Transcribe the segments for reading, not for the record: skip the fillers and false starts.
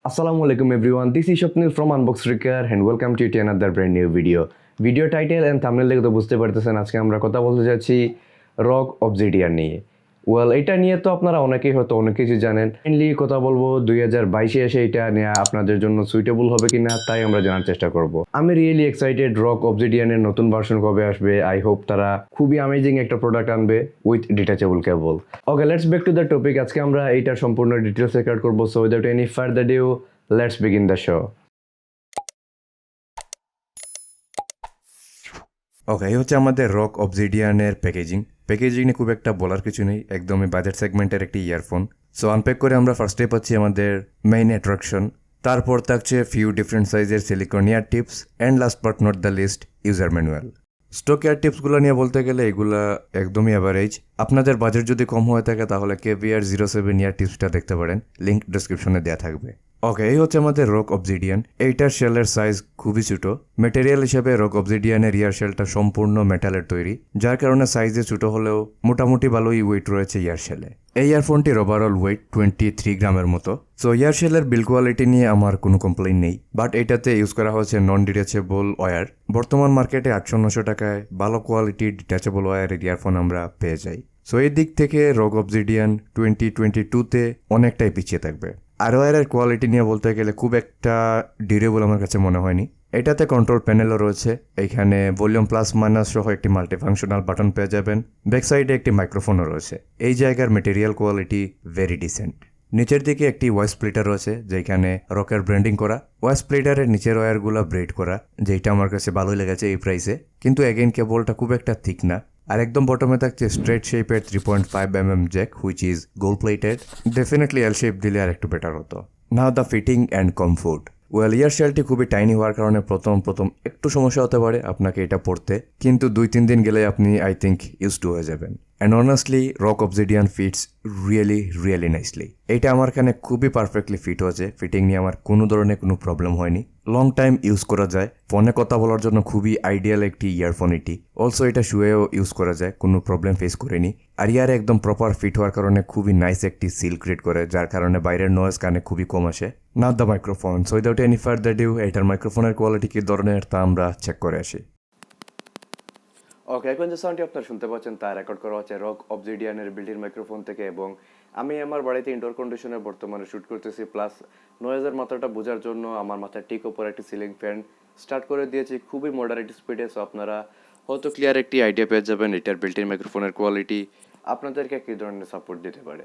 Assalamualaikum everyone, this is Shopnil from Unbox Trigger and welcome to yet another brand new video. Video title and thumbnail দেখে তো বুঝতে পারতেছেন আজকে আমরা কথা বলতে যাচ্ছি রক অবজিডিয়ান নিয়ে। এটা নিয়ে তো আপনারা অনেকেই হয়তো অনেক কিছু জানেন। মেইনলি কথা বলবো 2022-এ এসে এটা নিয়ে আপনাদের জন্য সুইটেবল হবে কিনা তাই আমরা জানার চেষ্টা করব। আমি রিয়েলি এক্সাইটেড রক অবজিডিয়ানের নতুন ভার্সন কবে আসবে। আই হোপ তারা খুবই অ্যামেজিং একটা প্রোডাক্ট আনবে with detachable cable. Okay, let's back to the topic. আজকে আমরা এইটার সম্পূর্ণ ডিটেলস রেকর্ড করবো। So without any further due, let's begin the show. Okay, এই হচ্ছে আমাদের রক অবজিডিয়ানের প্যাকেজিং নিয়ে খুব একটা বলার কিছু নেই, একদমই বাজেট সেগমেন্টের একটি ইয়ারফোন। সো আনপ্যাক করে আমরা ফার্স্টে পাচ্ছি আমাদের মেইন অ্যাট্রাকশন, তারপর থাকছে ফিউ ডিফারেন্ট সাইজের silicon ear tips and last but not the least user manual. Stock ear টিপসগুলো নিয়ে বলতে গেলে এগুলা একদমই অ্যাভারেজ। আপনাদের বাজেট যদি কম হয়ে থাকে তাহলে KVR07 ইয়ার টিপসটা দেখতে পারেন, লিঙ্ক ডিসক্রিপশনে দেওয়া থাকবে। ওকে, এই হচ্ছে আমাদের রক অবজিডিয়ান। এইটার শেলের সাইজ খুবই ছোট। মেটেরিয়াল হিসেবে রক অবজিডিয়ানের ইয়ার শেলটা সম্পূর্ণ মেটালের তৈরি, যার কারণে সাইজে ছোট হলেও মোটামুটি ভালোই ওয়েট রয়েছে ইয়ার শেলে। এই ইয়ারফোনটির ওভারঅল ওয়েট 23 গ্রামের মতো। সো ইয়ার শেলের বিল কোয়ালিটি নিয়ে আমার কোনো কমপ্লেইন নেই, বাট এটাতে ইউজ করা হচ্ছে নন ডিটাচেবল ওয়্যার। বর্তমান মার্কেটে 800-900 টাকায় ভালো কোয়ালিটির ডিটাচেবল ওয়্যারের ইয়ারফোন আমরা পেয়ে যাই। সো এই দিক থেকে রক অবজিডিয়ান 2022-তে অনেকটাই পিছিয়ে থাকবে। আর ওয়্যারের কোয়ালিটি নিয়ে বলতে গেলে খুব একটা ডিউরেবল আমার কাছে মনে হয়নি। এটাতে কন্ট্রোল প্যানেলও রয়েছে, এইখানে ভলিউম প্লাস মাইনাস সহ একটি মাল্টিফাংশনাল বাটন পেয়ে যাবেন। ব্যাক সাইডে একটি মাইক্রোফোনও রয়েছে। এই জায়গার মেটেরিয়াল কোয়ালিটি ভেরি ডিসেন্ট। নিচের দিকে একটি ওয়াইস স্প্লিটার রয়েছে যেখানে রকের ব্র্যান্ডিং করা। ওয়াইস স্প্লিটারের নিচের ওয়্যারগুলো ব্রেড করা, যেটা আমার কাছে ভালোই লেগেছে এই প্রাইসে। কিন্তু এগেইন কেবলটা খুব একটা থিক না। আর একদম বটমে থাকছে স্ট্রেট শেপের 3.5mm Jack which is gold plated. Definitely L shape দিলে আর একটু বেটার হতো। নাও দ্য ফিটিং অ্যান্ড কমফোর্ট। ইয়ার শেলটি খুবই টাইনি হওয়ার কারণে প্রথম একটু সমস্যা হতে পারে আপনাকে এটা পড়তে, কিন্তু 2-3 দিন গেলে আপনি আই থিঙ্ক ইউজ টু হয়ে যাবেন। And honestly Rock Obsidian fits really nicely. এইটা আমার কানে খুবই পারফেক্টলি ফিট হয়েছে। ফিটিং নিয়ে আমার কোনো ধরনের কোনো প্রবলেম হয়নি। লং টাইম ইউজ করা যায়, ফোনে কথা বলার জন্য খুবই আইডিয়াল একটি ইয়ারফোন এটি। অলসো এটা শুয়েও ইউজ করা যায়, কোনো প্রবলেম ফেস করেনি। আর ইয়ার একদম প্রপার ফিট হওয়ার কারণে খুবই নাইস একটি সিল ক্রিয়েট করে, যার কারণে বাইরের নয়েজ কানে খুবই কম আসে। Now the microphone. So without any further due, এটার মাইক্রোফোনের কোয়ালিটি কী ধরনের তা আমরা চেক করে আসি। ওকে, এখন যে সাউন্ডটি আপনারা শুনতে পাচ্ছেন তা রেকর্ড করা হচ্ছে রক অবজিডিয়ানের বিল্ট-ইন মাইক্রোফোন থেকে, এবং আমি আমার বাড়িতে ইনডোর কন্ডিশনে বর্তমানে শ্যুট করতেছি। প্লাস নয়েজের মাত্রাটা বোঝার জন্য আমার মাথার ঠিক ওপর একটি সিলিং ফ্যান স্টার্ট করে দিয়েছি খুবই মডারেট স্পিডে। সো আপনারা হয়তো ক্লিয়ার একটি আইডিয়া পেয়ে যাবেন এটার বিল্ট-ইন মাইক্রোফোনের কোয়ালিটি আপনাদেরকে কী ধরনের সাপোর্ট দিতে পারে।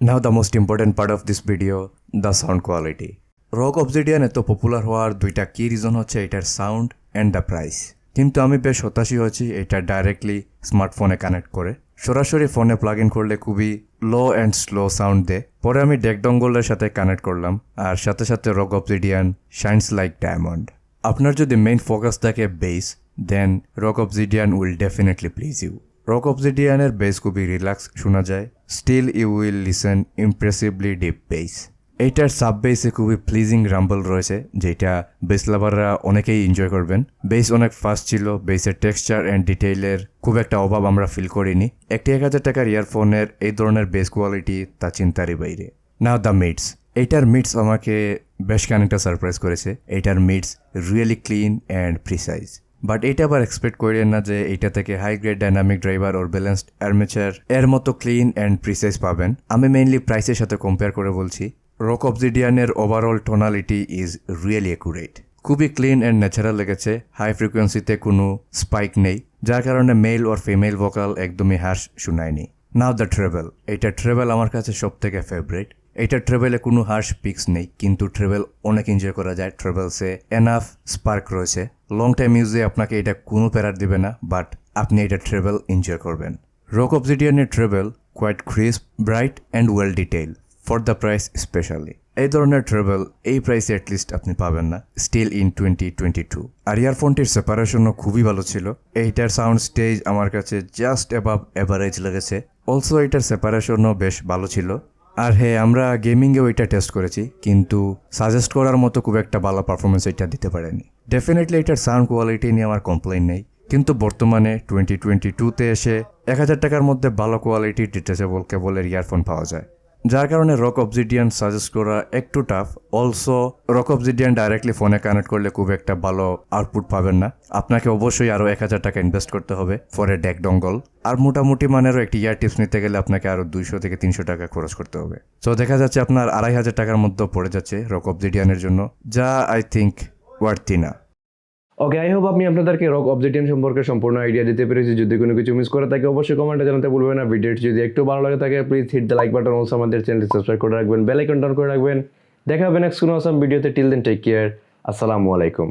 Now the most important part of this video, the sound quality. Rock Obsidian এত পপুলার হওয়ার দুইটা কি রিজন হচ্ছে এটার সাউন্ড অ্যান্ড দ্য প্রাইস। কিন্তু আমি বেশ হতাশই হচ্ছি এটা ডাইরেক্টলি স্মার্টফোনে কানেক্ট করে। সরাসরি ফোনে প্লাগ ইন করলে খুবই লো অ্যান্ড স্লো সাউন্ড দেয়। পরে আমি ডেক ডঙ্গলের সাথে কানেক্ট করলাম, আর সাথে সাথে Rock Obsidian shines like diamond. আপনার যদি মেইন ফোকাস থাকে bass, then Rock Obsidian will definitely please you. Rock অবজিডিয়ানের বেস খুবই রিল্যাক্স শোনা যায়, still you will listen impressively deep bass. এইটার সাব বেসে খুবই প্লিজিং রাম্বল রয়েছে, যেটা বেস লাভাররা অনেকেই এনজয় করবেন। বেস অনেক ফাস্ট ছিল, বেসের টেক্সচার অ্যান্ড ডিটেইলের খুব একটা অভাব আমরা ফিল করিনি। একটি 1000 টাকার ইয়ারফোনের এই ধরনের বেস কোয়ালিটি তা চিন্তারই বাইরে। নাও দ্য মিডস। এইটার মিডস আমাকে বেশ খানিকটা সারপ্রাইজ করেছে। এইটার midst really clean and precise, but এটা আবার এক্সপেক্ট করেন না যে এইটা থেকে হাই গ্রেড ডাইনামিক ড্রাইভার ওর ব্যালেন্সড আর্মেচার এর মতো ক্লিন অ্যান্ড প্রিসাইজ পাবেন। আমি মেইনলি প্রাইসের সাথে কম্পেয়ার করে বলছি। রক অবজিডিয়ানের overall tonality is really accurate, খুবই ক্লিন অ্যান্ড ন্যাচারাল লেগেছে। হাই ফ্রিকোয়েন্সিতে কোনো স্পাইক নেই, যার কারণে মেল ওর ফিমেল ভোকাল একদমই হার্শ শোনায়নি। Now the treble. এইটা ট্রেভেল আমার কাছে সব থেকে ফেভারিট। এইটা ট্রেভেলে কোনো হার্শ পিক্স নেই, কিন্তু ট্রেভেল অনেক এনজয় করা যায়। ট্রেভেলসে এনাফ স্পার্ক রয়েছে, লং টাইম ইউজে আপনাকে এটা কোনো প্যারার দিবে না, বাট আপনি এটা ট্রেভেল এনজয় করবেন। রক অবজিডিয়ানের treble quite crisp, bright and well detail for the price specially. এই ধরনের ট্রেভেল এই প্রাইসে অ্যাটলিস্ট আপনি পাবেন না স্টিল ইন 2022। আর ইয়ারফোনটির সেপারেশনও খুবই ভালো ছিল। এইটার সাউন্ড স্টেজ আমার কাছে জাস্ট অ্যাবাভ অ্যাভারেজ লেগেছে। অলসো এটার সেপারেশনও বেশ ভালো ছিল। আর হ্যাঁ, আমরা গেমিংয়েও এটা টেস্ট করেছি, কিন্তু সাজেস্ট করার মতো খুব একটা ভালো পারফরমেন্স এটা দিতে পারেনি। ডেফিনেটলি এটার সাউন্ড কোয়ালিটি নিয়ে আমার কমপ্লেইন নেই, কিন্তু বর্তমানে 2022-তে এসে 1000 টাকার মধ্যে ভালো কোয়ালিটির ডিটাচেবল কেবলের ইয়ারফোন পাওয়া যায়। যার কারণে রক অবজিডিয়ান সাজেস্ট করা একটু টাফ। অলসো রক অবজিডিয়ান ডাইরেক্টলি ফোনে কানেক্ট করলে খুব একটা ভালো আউটপুট পাবেন না, আপনাকে অবশ্যই আরও 1,000 টাকা ইনভেস্ট করতে হবে ফর এ ডেক ডঙ্গল। আর মোটামুটি মানেরও একটি ইয়ার টিপস নিতে গেলে আপনাকে আরও 200 থেকে 300 টাকা খরচ করতে হবে। সো দেখা যাচ্ছে আপনার 2,500 টাকার মধ্যে পড়ে যাচ্ছে রক অবজিডিয়ানের জন্য, যা আই থিঙ্ক ওয়ার্থি না। ওকে, আই হোপ আমি আপনাদেরকে রক অবজিডিয়ান সম্পর্কে সম্পূর্ণ আইডিয়া দিতে পেরেছি। যদি কোনো কিছু মিস করে থাকে অবশ্যই কমেন্টে জানাতে ভুলবেন না। ভিডিওটি যদি একটু ভালো লাগে থাকে please hit the like button, also আমাদের চ্যানেলটি সাবস্ক্রাইব করে রাখবেন, বেল আইকন অন করে রাখবেন। দেখা হবে নেক্সট কোনো আসাম ভিডিওতে। টিল দেন টেক কেয়ার, আসসালামু আলাইকুম।